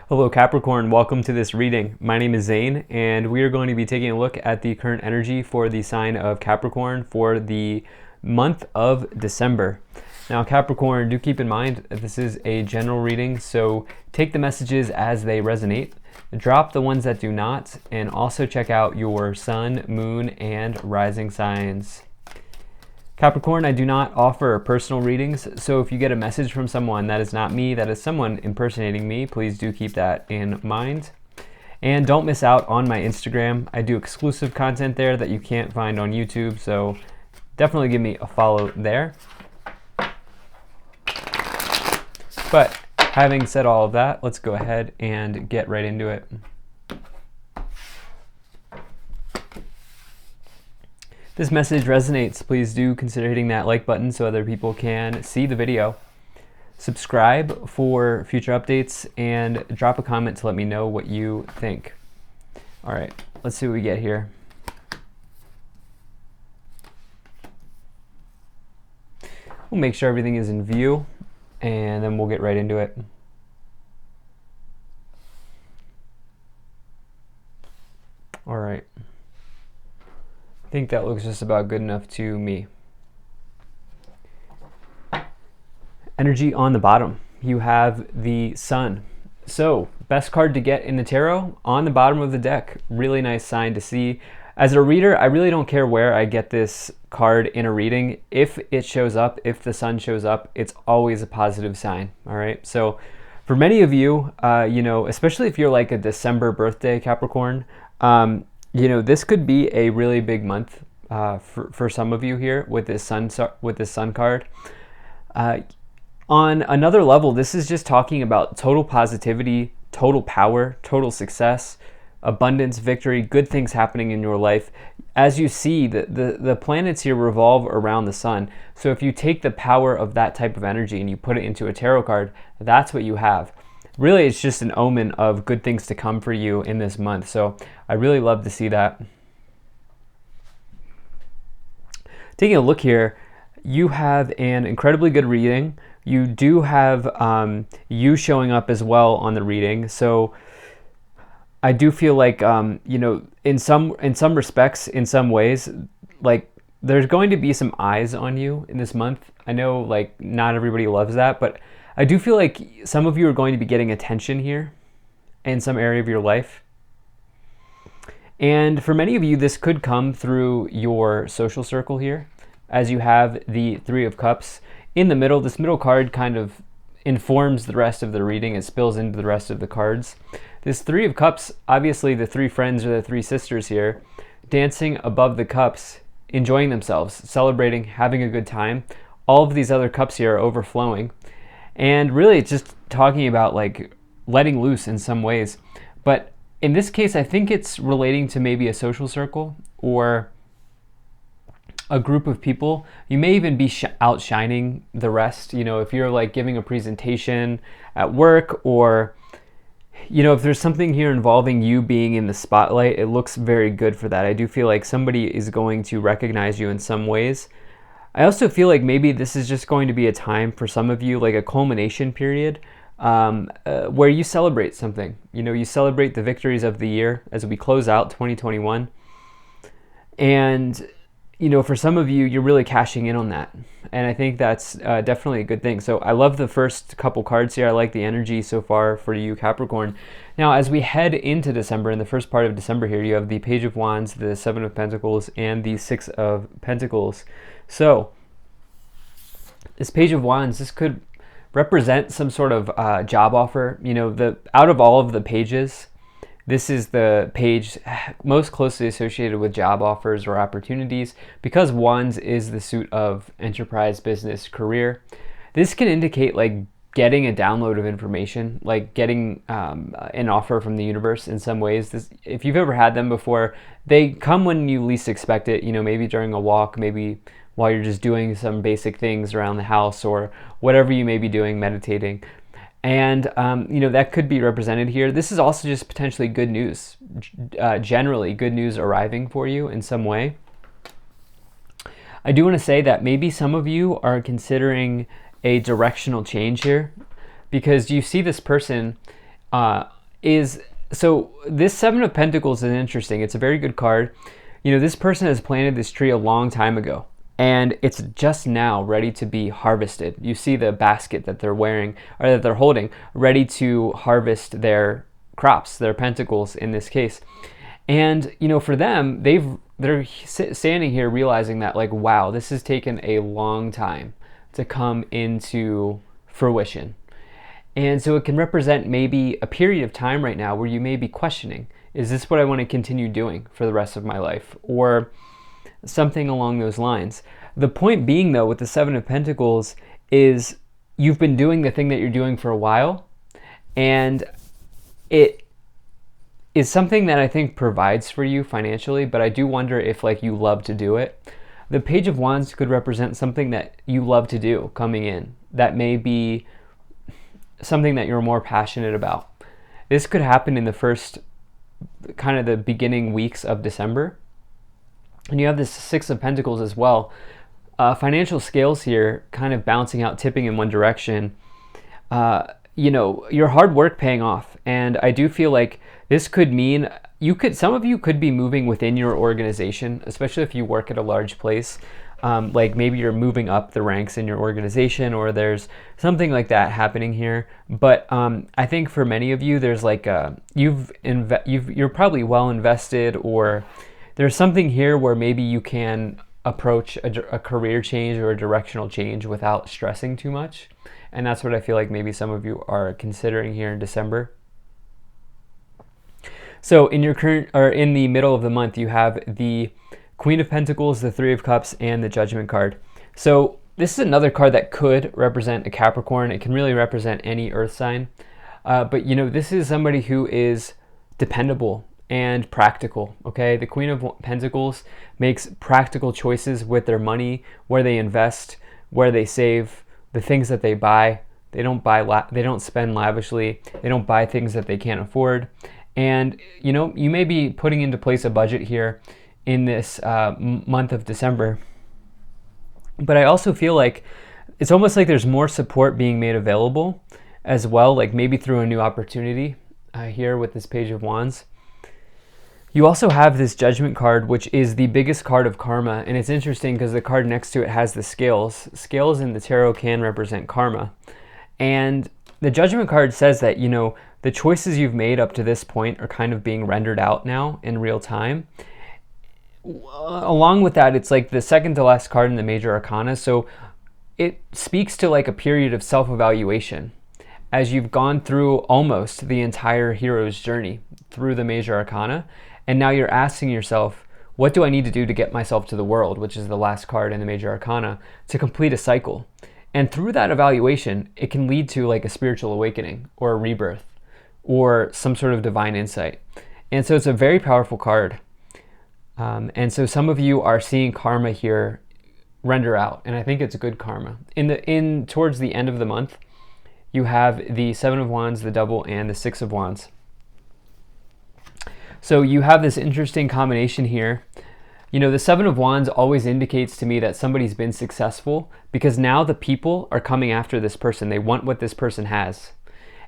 Hello Capricorn, welcome to this reading. My name is Zane and we are going to be taking a look at the current energy for the sign of Capricorn for the month of December. Now Capricorn, do keep in mind that this is a general reading, so take the messages as they resonate, drop the ones that do not, and also check out your sun, moon, and rising signs. Capricorn, I do not offer personal readings, so if you get a message from someone that is not me, that is someone impersonating me, please do keep that in mind. And don't miss out on my Instagram. I do exclusive content there that you can't find on YouTube, so definitely give me a follow there. But having said all of that, let's go ahead and get right into it. This message resonates, please do consider hitting that like button so other people can see the video. Subscribe for future updates and drop a comment to let me know what you think. All right, let's see what we get here. We'll make sure everything is in view and then we'll get right into it. All right. I think that looks just about good enough to me. Energy on the bottom, you have the sun. So best card to get in the tarot on the bottom of the deck. Really nice sign to see. As a reader, I really don't care where I get this card in a reading. If it shows up, if the sun shows up, it's always a positive sign. All right. So for many of you, especially if you're like a December birthday Capricorn, this could be a really big month for some of you here with this sun card. On another level, this is just talking about total positivity, total power, total success, abundance, victory, good things happening in your life. As you see, the planets here revolve around the sun. So if you take the power of that type of energy and you put it into a tarot card, that's what you have. Really, it's just an omen of good things to come for you in this month. So I really love to see that. Taking a look here, you have an incredibly good reading. You do have you showing up as well on the reading. So I do feel like, in some respects, in some ways, like there's going to be some eyes on you in this month. I know like not everybody loves that, but I do feel like some of you are going to be getting attention here in some area of your life. And for many of you, this could come through your social circle here, as you have the Three of Cups in the middle. This middle card kind of informs the rest of the reading. It spills into the rest of the cards. This Three of Cups, obviously the three friends or the three sisters here, dancing above the cups, enjoying themselves, celebrating, having a good time. All of these other cups here are overflowing. And really it's just talking about like letting loose in some ways. But in this case, I think it's relating to maybe a social circle or a group of people. You may even be outshining the rest. If you're like giving a presentation at work, or if there's something here involving you being in the spotlight, it looks very good for that. I do feel like somebody is going to recognize you in some ways. I also feel like maybe this is just going to be a time for some of you, like a culmination period, where you celebrate something. You celebrate the victories of the year as we close out 2021. And, for some of you, you're really cashing in on that. And I think that's definitely a good thing. So I love the first couple cards here. I like the energy so far for you, Capricorn. Now, as we head into December, in the first part of December here, you have the Page of Wands, the Seven of Pentacles, and the Six of Pentacles. So this Page of Wands, this could represent some sort of job offer. Out of all of the pages, this is the page most closely associated with job offers or opportunities, because Wands is the suit of enterprise, business, career. This can indicate like getting a download of information, like getting an offer from the universe in some ways. If you've ever had them before, they come when you least expect it, maybe during a walk, maybe while you're just doing some basic things around the house or whatever you may be doing, meditating. And, that could be represented here. This is also just potentially good news, generally good news arriving for you in some way. I do want to say that maybe some of you are considering a directional change here, because you see this person is, so this Seven of Pentacles is interesting. It's a very good card. You know, this person has planted this tree a long time ago, and it's just now ready to be harvested. You see the basket that they're wearing, or that they're holding, ready to harvest their crops, their pentacles in this case. And, you know, for them, they're standing here realizing that, like, wow, this has taken a long time to come into fruition. And so it can represent maybe a period of time right now where you may be questioning, is this what I want to continue doing for the rest of my life? Or something along those lines. The point being, though, with the Seven of Pentacles is you've been doing the thing that you're doing for a while, and it is something that I think provides for you financially, but I do wonder if, like, you love to do it. The Page of Wands could represent something that you love to do coming in. That may be something that you're more passionate about. This could happen in the first, kind of the beginning weeks of December. And you have this Six of Pentacles as well. Financial scales here kind of bouncing out, tipping in one direction. You know, your hard work paying off. And I do feel like this could mean some of you could be moving within your organization, especially if you work at a large place. Like maybe you're moving up the ranks in your organization, or there's something like that happening here. But I think for many of you, there's like you're probably well invested, or there's something here where maybe you can approach a career change or a directional change without stressing too much. And that's what I feel like maybe some of you are considering here in December. So in in the middle of the month, you have the Queen of Pentacles, the Three of Cups, and the Judgment card. So this is another card that could represent a Capricorn. It can really represent any earth sign. But you know, this is somebody who is dependable and practical, okay? The Queen of Pentacles makes practical choices with their money, where they invest, where they save, the things that they buy. They don't spend lavishly. They don't buy things that they can't afford. And you know, you may be putting into place a budget here in this month of December. But I also feel like it's almost like there's more support being made available as well, like maybe through a new opportunity here with this Page of Wands. You also have this Judgment card, which is the biggest card of karma. And it's interesting because the card next to it has the scales. Scales in the tarot can represent karma. And the Judgment card says that, you know, the choices you've made up to this point are kind of being rendered out now in real time. Along with that, it's like the second to last card in the Major Arcana. So it speaks to like a period of self-evaluation as you've gone through almost the entire hero's journey through the Major Arcana. And now you're asking yourself, what do I need to do to get myself to the world, which is the last card in the Major Arcana, to complete a cycle? And through that evaluation, it can lead to like a spiritual awakening or a rebirth or some sort of divine insight. And so it's a very powerful card. And so some of you are seeing karma here render out, and I think it's good karma. Towards the end of the month, you have the Seven of Wands, the Double, and the Six of Wands. So you have this interesting combination here. You know, the Seven of Wands always indicates to me that somebody's been successful because now the people are coming after this person. They want what this person has.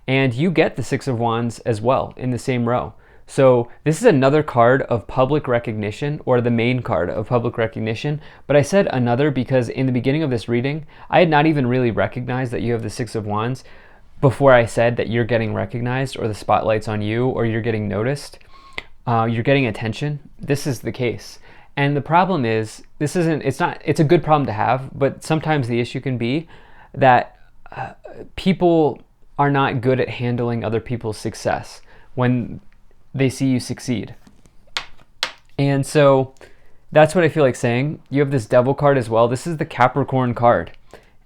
And you get the Six of Wands as well in the same row. So this is another card of public recognition, or the main card of public recognition. But I said another because in the beginning of this reading, I had not even really recognized that you have the Six of Wands before I said that you're getting recognized, or the spotlight's on you, or you're getting noticed. You're getting attention. This is the case. And the problem is, it's a good problem to have, but sometimes the issue can be that people are not good at handling other people's success when they see you succeed. And so that's what I feel like saying. You have this Devil card as well. This is the Capricorn card.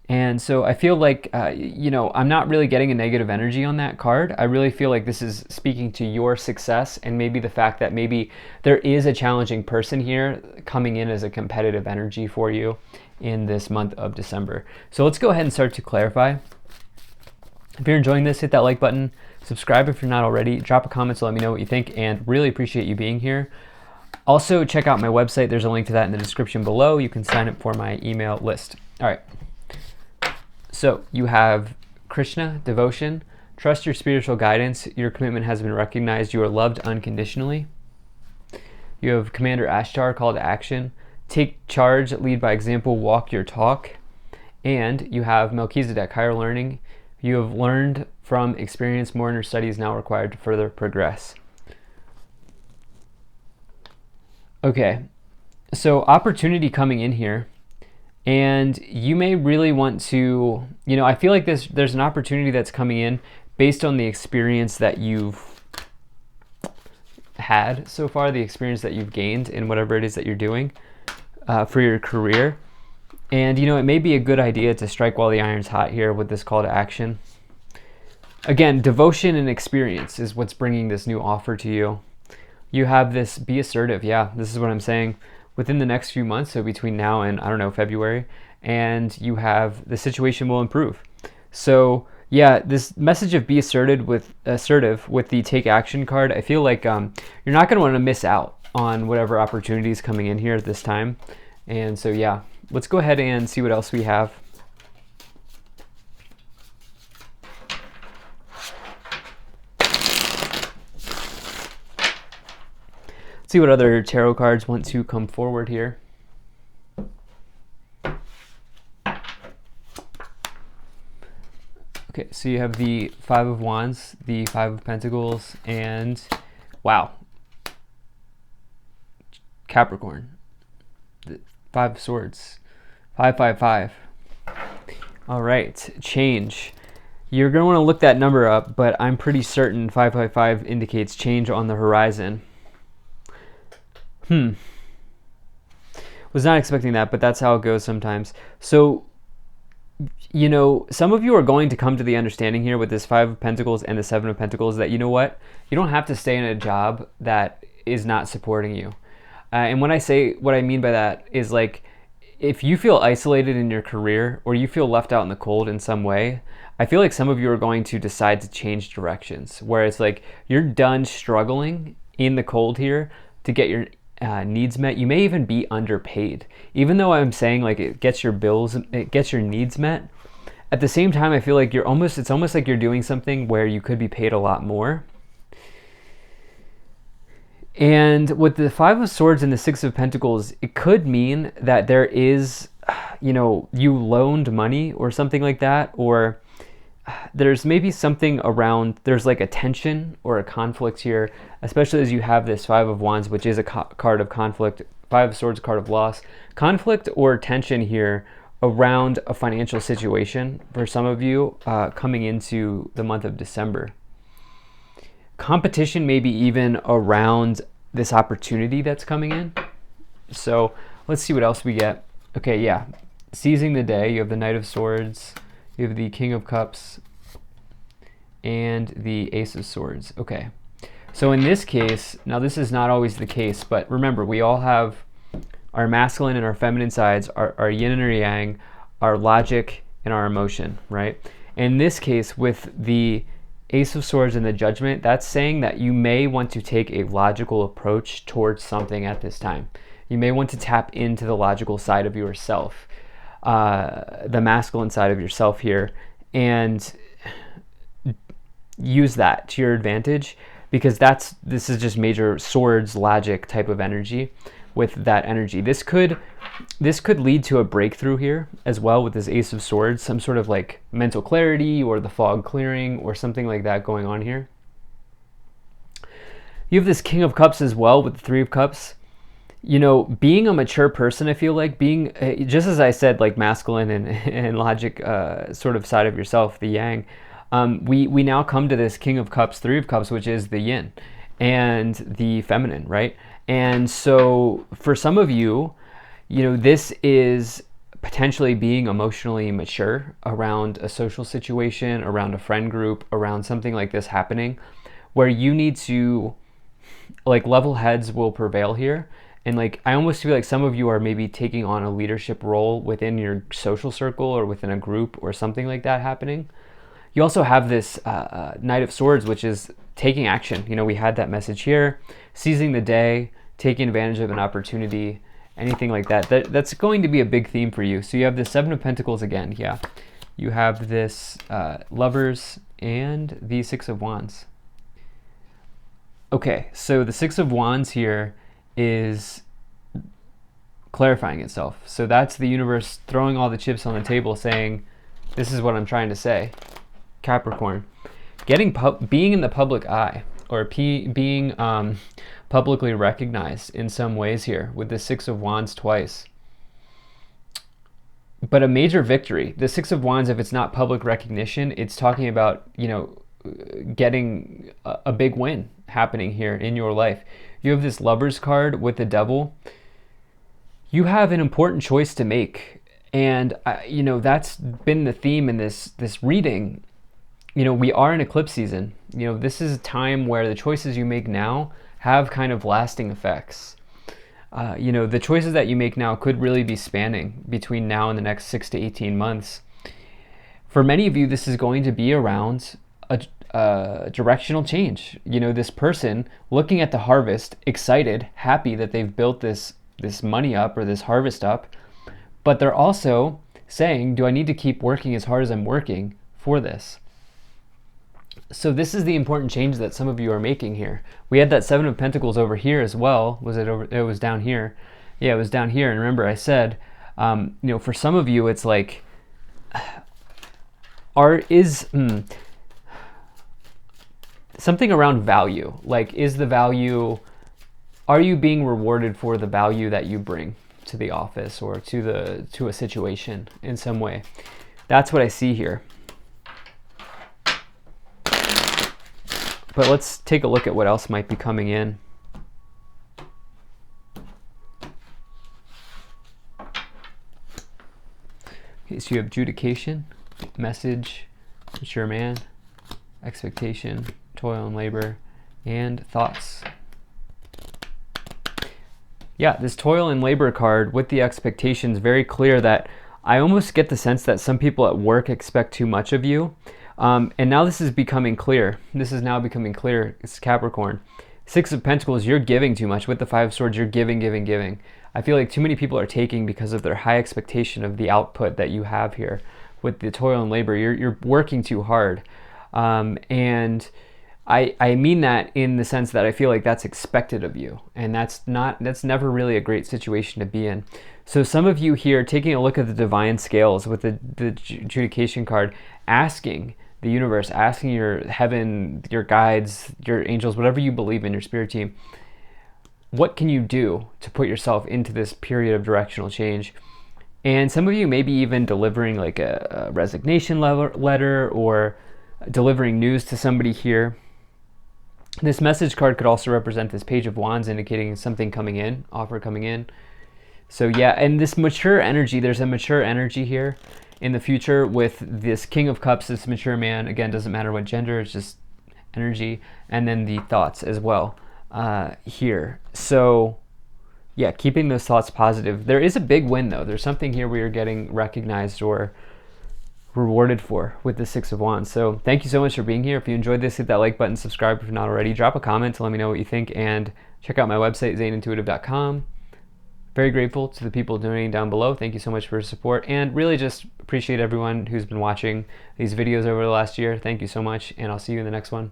And so I feel like, I'm not really getting a negative energy on that card. I really feel like this is speaking to your success, and maybe the fact that maybe there is a challenging person here coming in as a competitive energy for you in this month of December. So let's go ahead and start to clarify. If you're enjoying this, hit that like button, subscribe if you're not already, drop a comment to let me know what you think, and really appreciate you being here. Also, check out my website. There's a link to that in the description below. You can sign up for my email list. All right. So you have Krishna, devotion, Trust your spiritual guidance. Your commitment has been recognized. You are loved unconditionally. You have Commander Ashtar, call to action. Take charge, lead by example, walk your talk. And you have Melchizedek, higher learning. You have learned from experience. More inner study is now required to further progress. Okay, so opportunity coming in here. And you may really want to, I feel like there's an opportunity that's coming in based on the experience that you've had so far, the experience that you've gained in whatever it is that you're doing for your career. And, it may be a good idea to strike while the iron's hot here with this call to action. Again, devotion and experience is what's bringing this new offer to you. You have this, be assertive. Yeah, this is what I'm saying. Within the next few months, so between now and, February, and you have, the situation will improve. So, yeah, this message of be assertive with the take action card, I feel like you're not going to want to miss out on whatever opportunity is coming in here at this time. And so, yeah, let's go ahead and see what else we have. See what other tarot cards want to come forward here. Okay, so you have the Five of Wands, the Five of Pentacles, and wow, Capricorn, the Five of Swords, 555. All right, change. You're going to want to look that number up, but I'm pretty certain 555 indicates change on the horizon. Was not expecting that, but that's how it goes sometimes. So, some of you are going to come to the understanding here with this Five of Pentacles and the Seven of Pentacles that, you don't have to stay in a job that is not supporting you. And when I say, what I mean by that is like, if you feel isolated in your career or you feel left out in the cold in some way, I feel like some of you are going to decide to change directions, where it's like you're done struggling in the cold here to get your needs met. You may even be underpaid, even though I'm saying like it gets your bills, it gets your needs met. At the same time, I feel like it's almost like you're doing something where you could be paid a lot more. And with the Five of Swords and the Six of Pentacles, it could mean that there is, you loaned money or something like that, or there's maybe something around, there's like a tension or a conflict here, especially as you have this Five of Wands, which is a card of conflict, Five of Swords, card of loss, conflict or tension here around a financial situation for some of you coming into the month of December. Competition maybe even around this opportunity that's coming in. So let's see what else we get. Okay, yeah, seizing the day, you have the Knight of Swords, you have the King of Cups, and the Ace of Swords. Okay, so in this case, now this is not always the case, but remember, we all have our masculine and our feminine sides, our yin and our yang, our logic and our emotion, right? In this case, with the Ace of Swords and the Judgment, that's saying that you may want to take a logical approach towards something at this time. You may want to tap into the logical side of yourself, the masculine side of yourself here, and use that to your advantage, because this is just major swords logic type of energy. With that energy, this could lead to a breakthrough here as well with this Ace of Swords, some sort of like mental clarity or the fog clearing or something like that going on here. You have this King of Cups as well with the Three of Cups. Being a mature person, I feel like being, just as I said, like masculine and logic sort of side of yourself, the yang, we now come to this King of Cups, Three of Cups, which is the yin and the feminine, right? And so for some of you, this is potentially being emotionally mature around a social situation, around a friend group, around something like this happening, where you need to, like, level heads will prevail here. And like, I almost feel like some of you are maybe taking on a leadership role within your social circle or within a group or something like that happening. You also have this Knight of Swords, which is taking action. We had that message here, seizing the day, taking advantage of an opportunity, anything like that. That's going to be a big theme for you. So you have the Seven of Pentacles again. Yeah, you have this Lovers and the Six of Wands. Okay, so the Six of Wands here is clarifying itself. So that's the universe throwing all the chips on the table saying, this is what I'm trying to say. Capricorn, being in the public eye, or being publicly recognized in some ways here with the Six of Wands twice. But a major victory. The Six of Wands, if it's not public recognition, it's talking about, you know, getting a big win happening here in your life. You have this Lovers card with the Devil. You have an important choice to make. And, you know, that's been the theme in this reading. You know, we are in eclipse season. You know, this is a time where the choices you make now have kind of lasting effects. You know, the choices that you make now could really be spanning between now and the next 6 to 18 months. For many of you, this is going to be around a directional change. You know, this person looking at the harvest, excited, happy that they've built this money up or this harvest up, but they're also saying, do I need to keep working as hard as I'm working for this? So this is the important change that some of you are making here. We had that Seven of Pentacles over here as well. Was it over? It was down here. Yeah, it was down here. And remember, I said, you know, for some of you, it's like, something around value. Like, is the value? Are you being rewarded for the value that you bring to the office or to a situation in some way? That's what I see here. But let's take a look at what else might be coming in. Okay, so you have adjudication, message, mature man, expectation, toil and labor, and thoughts. Yeah, this toil and labor card with the expectations, very clear that I almost get the sense that some people at work expect too much of you. And now this is becoming clear. This is now becoming clear. It's Capricorn. Six of Pentacles, you're giving too much. With the Five of Swords, you're giving. I feel like too many people are taking because of their high expectation of the output that you have here. With the toil and labor, you're working too hard. And I mean that in the sense that I feel like that's expected of you. And that's never really a great situation to be in. So some of you here, taking a look at the divine scales with the adjudication card, asking the universe, asking your heaven, your guides, your angels, whatever you believe in, your spirit team, what can you do to put yourself into this period of directional change? And some of you maybe even delivering like a resignation letter or delivering news to somebody here. This message card could also represent this Page of Wands, indicating something coming in, offer coming in. So yeah, and this mature energy, there's a mature energy here in the future with this King of Cups, this mature man. Again, doesn't matter what gender, it's just energy. And then the thoughts as well here. So yeah, keeping those thoughts positive. There is a big win though. There's something here we are getting recognized or rewarded for with the Six of Wands. So thank you so much for being here. If you enjoyed this, hit that like button, subscribe if you're not already, drop a comment to let me know what you think, and check out my website, zaneintuitive.com. Very grateful to the people donating down below. Thank you so much for your support, and really just appreciate everyone who's been watching these videos over the last year. Thank you so much, and I'll see you in the next one.